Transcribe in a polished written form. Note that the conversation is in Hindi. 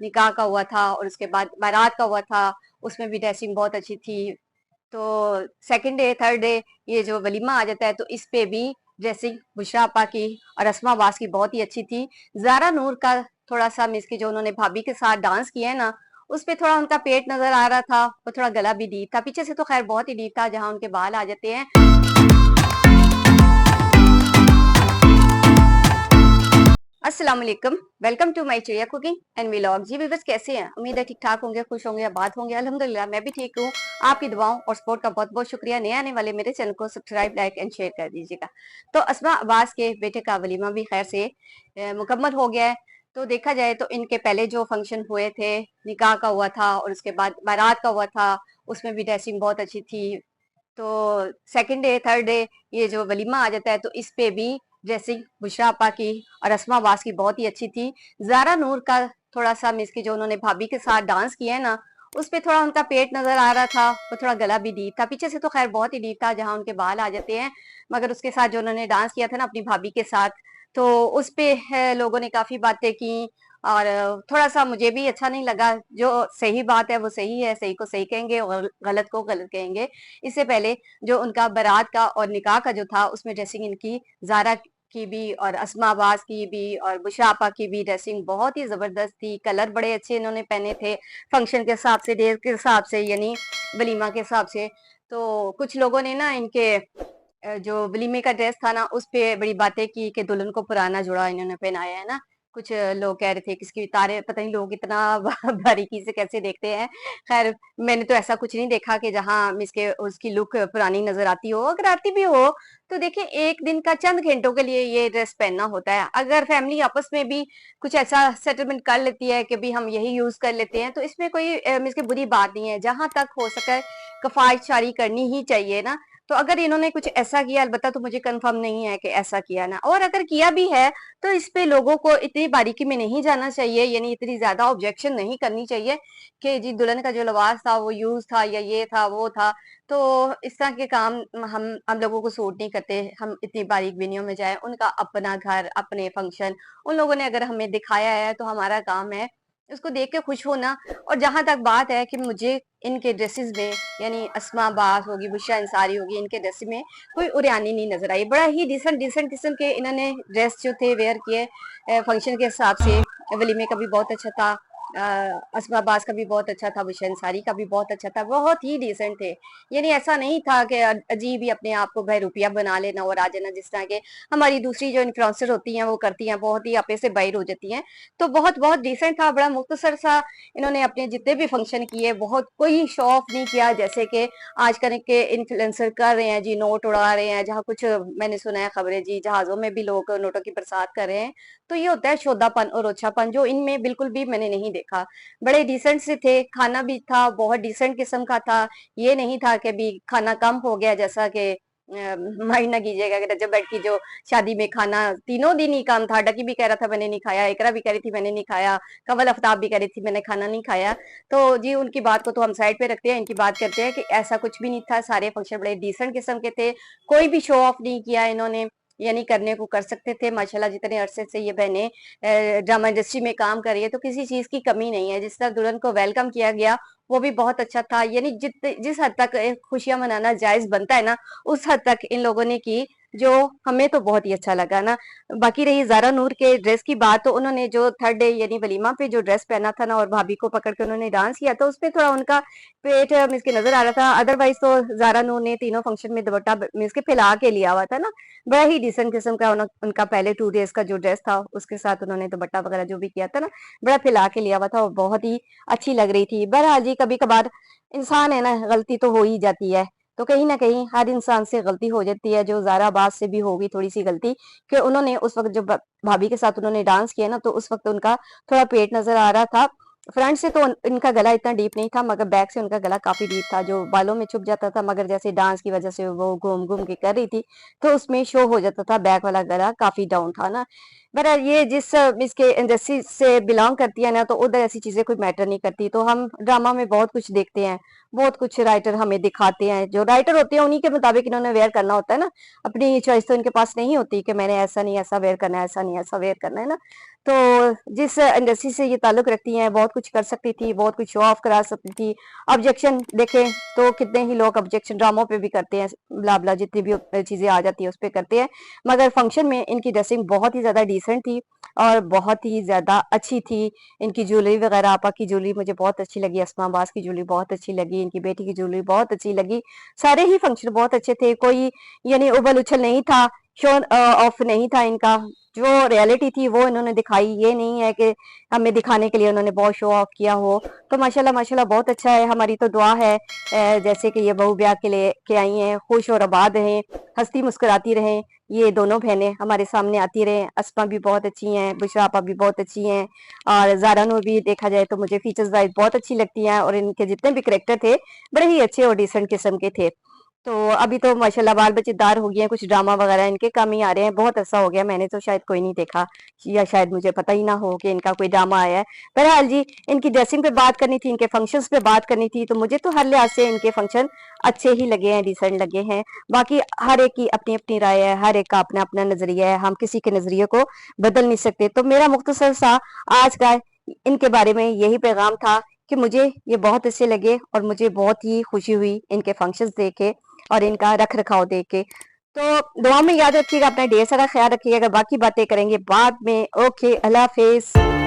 निकाह का हुआ था और उसके बाद बारात का हुआ था, उसमें भी ड्रेसिंग बहुत अच्छी थी। तो सेकंड डे थर्ड डे ये जो वलीमा आ जाता है तो इस पे भी ड्रेसिंग बुशरा आपा की और अस्मा अब्बास की बहुत ही अच्छी थी। ज़ारा नूर का थोड़ा सा मिस की जो उन्होंने भाभी के साथ डांस किया है ना, उस पे थोड़ा उनका पेट नजर आ रहा था और थोड़ा गला भी डीप था। पीछे से तो खैर बहुत ही डीप था जहां उनके बाल आ जाते हैं। अस्सलाम वालेकुम, welcome to my Chidiya cooking and vlog. जी व्यूअर्स, कैसे हैं? उम्मीद है ठीक ठाक होंगे, खुश होंगे, आबाद होंगे। अल्हम्दुलिल्लाह मैं भी ठीक हूँ। आपकी दुआओं और सपोर्ट का बहुत बहुत शुक्रिया। नए आने वाले मेरे चैनल को सब्सक्राइब, लाइक एंड शेयर कर दीजिएगा। तो अस्मा अब्बास के बेटे का वलीमा भी खैर से मुकम्मल हो गया है। तो देखा जाए तो इनके पहले जो फंक्शन हुए थे, निकाह का हुआ था और उसके बाद बारात का हुआ था, उसमें भी ड्रेसिंग बहुत अच्छी थी। तो सेकंड डे थर्ड डे ये जो वलीमा आ जाता है तो इस पे भी ड्रेसिंग बुशरा आपा की और अस्मा अब्बास की बहुत ही अच्छी थी। ज़ारा नूर का थोड़ा सा मिस की जो उन्होंने भाभी के साथ डांस किया है ना, उस पे थोड़ा उनका पेट नजर आ रहा था और थोड़ा गला भी डीप था। पीछे से तो खैर बहुत ही डीप था जहां उनके बाल आ जाते हैं, मगर उसके साथ जो उन्होंने डांस किया था ना अपनी भाभी के साथ, तो उस पे लोगों ने काफी बातें की और थोड़ा सा मुझे भी अच्छा नहीं लगा। जो सही बात है वो सही है, सही को सही कहेंगे और गलत को गलत कहेंगे। इससे पहले जो उनका बारात का और निकाह का जो था उसमें ड्रेसिंग इनकी ज़ारा की भी और अस्मा अब्बास की भी और बुशरा आपा की भी ड्रेसिंग बहुत ही जबरदस्त थी। कलर बड़े अच्छे इन्होंने पहने थे फंक्शन के हिसाब से, डे के हिसाब से, यानी वलीमा के हिसाब से। तो कुछ लोगों ने ना इनके जो वलीमे का ड्रेस था ना उस पे बड़ी बातें की कि दुल्हन को पुराना जोड़ा इन्होंने पहनाया है ना। कुछ लोग कह रहे थे कि इसकी तारे पता नहीं लोग इतना बारीकी से कैसे देखते हैं। खैर मैंने तो ऐसा कुछ नहीं देखा कि जहां मिस के उसकी लुक पुरानी नजर आती हो। अगर आती भी हो तो देखिए एक दिन का चंद घंटों के लिए ये ड्रेस पहनना होता है। अगर फैमिली आपस में भी कुछ ऐसा सेटलमेंट कर लेती है कि भी हम यही यूज कर लेते हैं तो इसमें कोई मिस की बुरी बात नहीं है। जहां तक हो सके कफायतशारी करनी ही चाहिए ना। तो अगर इन्होंने कुछ ऐसा किया, अलबत्ता तो मुझे कंफर्म नहीं है कि ऐसा किया ना, और अगर किया भी है तो इस पे लोगों को इतनी बारीकी में नहीं जाना चाहिए, यानी इतनी ज्यादा ऑब्जेक्शन नहीं करनी चाहिए कि जी दुल्हन का जो लिबास था वो यूज था या ये था वो था। तो इस तरह के काम हम लोगों को सूट नहीं करते। हम इतनी बारीक बिनियों में जाए, उनका अपना घर, अपने फंक्शन, उन लोगों ने अगर हमें दिखाया है तो हमारा काम है उसको देख के खुश होना। और जहां तक बात है कि मुझे इनके ड्रेसेस में, यानी अस्मा अब्बास होगी, बुशरा अंसारी होगी, इनके ड्रेस में कोई उरियानी नहीं नजर आई। बड़ा ही डिसेंट डिसेंट किस्म के इन्होंने ड्रेस जो थे वेयर किए फंक्शन के हिसाब से। वलीमे का भी बहुत अच्छा था, अस्मा अब्बास का भी बहुत अच्छा था, बुशरा अंसारी का भी बहुत अच्छा था, बहुत ही डिसेंट थे। यानी ऐसा नहीं था कि अजीब ही अपने आप को बहरूपिया बना लेना और आ जाना, जिस तरह के हमारी दूसरी जो इन्फ्लुएंसर होती हैं वो करती हैं, बहुत ही आपे से बाहर हो जाती हैं। तो बहुत बहुत डिसेंट था, बड़ा मुख्तसर सा इन्होंने अपने जितने भी फंक्शन किए, बहुत कोई शो ऑफ नहीं किया जैसे कि आजकल के इन्फ्लुएंसर कर रहे हैं जी, नोट उड़ा रहे हैं। जहाँ कुछ मैंने सुना है खबरें जी, जहाजों में भी लोग नोटों की बरसात कर रहे हैं। तो ये होता है शोधापन और ओछापन, जो इनमें बिल्कुल भी मैंने नहीं देखा। बड़े डिसेंट से थे, खाना भी था बहुत डिसेंट किस्म का था। ये नहीं था कि भी खाना कम हो गया, जैसा कि माइंड ना कीजिएगा कि रजब बेट की जो शादी में खाना तीनों दिन ही कम था। डकी भी कह रहा था मैंने नहीं खाया, इकरा भी कह रही थी मैंने नहीं खाया, कवल आफ्ताब भी कह रही थी मैंने खाना नहीं खाया। तो जी उनकी बात को तो हम साइड पे रखते हैं, इनकी बात करते हैं कि ऐसा कुछ भी नहीं था। सारे फंक्शन बड़े डिसेंट किस्म के थे, कोई भी शो ऑफ नहीं किया इन्होंने। यानी करने को कर सकते थे माशाल्लाह। जितने अरसे से ये बहनें ड्रामा इंडस्ट्री में काम कर रही है तो किसी चीज की कमी नहीं है। जिस तरह दुल्हन को वेलकम किया गया वो भी बहुत अच्छा था। यानी जिस हद तक खुशियां मनाना जायज बनता है ना, उस हद तक इन लोगों ने की, जो हमें तो बहुत ही अच्छा लगा ना। बाकी रही ज़ारा नूर के ड्रेस की बात, तो उन्होंने जो थर्ड डे यानी वलीमा पे जो ड्रेस पहना था ना और भाभी को पकड़ के उन्होंने डांस किया था, उसपे थोड़ा उनका पेट मिस के नजर आ रहा था। अदरवाइज तो ज़ारा नूर ने तीनों फंक्शन में दुपट्टा मिस के फैला के लिया हुआ था ना। बड़ा ही डिसेंट किस्म का उनका पहले 2 डेज का जो ड्रेस था उसके साथ उन्होंने दुपट्टा वगैरह जो भी किया था ना, बड़ा फैला के लिया हुआ था और बहुत ही अच्छी लग रही थी। बहरहाल जी कभी कभार इंसान है ना, गलती तो हो ही जाती है। तो कहीं ना कहीं हर इंसान से गलती हो जाती है। जो ज़ारा अब्बास से भी होगी थोड़ी सी गलती, कि उन्होंने उस वक्त जब भाभी के साथ उन्होंने डांस किया ना तो उस वक्त उनका थोड़ा पेट नजर आ रहा था। फ्रंट से तो इनका गला इतना डीप नहीं था, मगर बैक से उनका गला काफी डीप था जो बालों में छुप जाता था। मगर जैसे डांस की वजह से वो घूम घूम के कर रही थी तो उसमें शो हो जाता था, बैक वाला गला काफी डाउन था ना। बहरहाल ये जिस इसके इंडस्ट्री से बिलोंग करती है ना, तो उधर ऐसी चीजें कोई मैटर नहीं करती। तो हम ड्रामा में बहुत कुछ देखते हैं, बहुत कुछ राइटर हमें दिखाते हैं, जो राइटर होते हैं उन्हीं के मुताबिक इन्होंने वेयर करना होता है ना, अपनी चॉइस तो इनके पास नहीं होती कि मैंने ऐसा नहीं ऐसा वेयर करना है, ऐसा नहीं ऐसा वेयर करना है ना। तो जिस इंडस्ट्री से ये ताल्लुक रखती हैं, बहुत कुछ कर सकती थी, बहुत कुछ शो ऑफ करा सकती थी। ऑब्जेक्शन देखें तो कितने ही लोग ऑब्जेक्शन ड्रामों पे भी करते हैं, ब्ला ब्ला जितनी भी चीजें आ जाती है उस पर करते हैं, मगर फंक्शन में इनकी ड्रेसिंग बहुत ही ज्यादा डिसेंट थी और बहुत ही ज्यादा अच्छी थी। इनकी ज्वेलरी वगैरह, आपा की ज्वेलरी मुझे बहुत अच्छी लगी, अस्मा अब्बास की ज्वेलरी बहुत अच्छी लगी, इनकी बेटी की ज्वेलरी बहुत अच्छी लगी। सारे ही फंक्शन बहुत अच्छे थे, कोई यानी उबल उछल नहीं था, शो ऑफ नहीं था इनका। जो रियलिटी थी वो इन्होंने दिखाई, ये नहीं है कि हमें दिखाने के लिए उन्होंने बहुत शो ऑफ किया हो। तो माशाल्लाह माशाल्लाह बहुत अच्छा है। हमारी तो दुआ है जैसे कि ये बहू ब्याह के लिए के आई हैं, खुश और आबाद रहें, हंसती मुस्कुराती रहें, ये दोनों बहनें हमारे सामने आती रहें। अस्मा भी बहुत अच्छी हैं, बुशरा आपा भी बहुत अच्छी हैं, और ज़ारा नूर भी देखा जाए तो मुझे फीचर्स वाइज बहुत अच्छी लगती हैं, और इनके जितने भी करेक्टर थे बड़े ही अच्छे और डिसेंट किस्म के थे। तो अभी तो माशाल्लाह बाल बच्चेदार हो गए हैं, कुछ ड्रामा वगैरह इनके कम ही आ रहे हैं, बहुत अरसा हो गया, मैंने तो शायद कोई नहीं देखा, या शायद मुझे पता ही ना हो कि इनका कोई ड्रामा आया है। बहरहाल जी, इनकी ड्रेसिंग पे बात करनी थी, इनके फंक्शंस पे बात करनी थी, तो मुझे तो हर लिहाज से इनके फंक्शन अच्छे ही लगे हैं, डिसेंट लगे हैं। बाकी हर एक की अपनी अपनी राय है, हर एक का अपना अपना नजरिया है, हम किसी के नजरिए को बदल नहीं सकते। तो मेरा मुख्तसर सा आज का इनके बारे में यही पैगाम था कि मुझे ये बहुत अच्छे लगे और मुझे बहुत ही खुशी हुई इनके फंक्शंस देख के और इनका रख रखाव देख के। तो दुआ में याद रखिएगा, अपना ढेर सारा ख्याल रखिएगा। बाकी बातें करेंगे बाद में। ओके, अल्लाह हाफिज।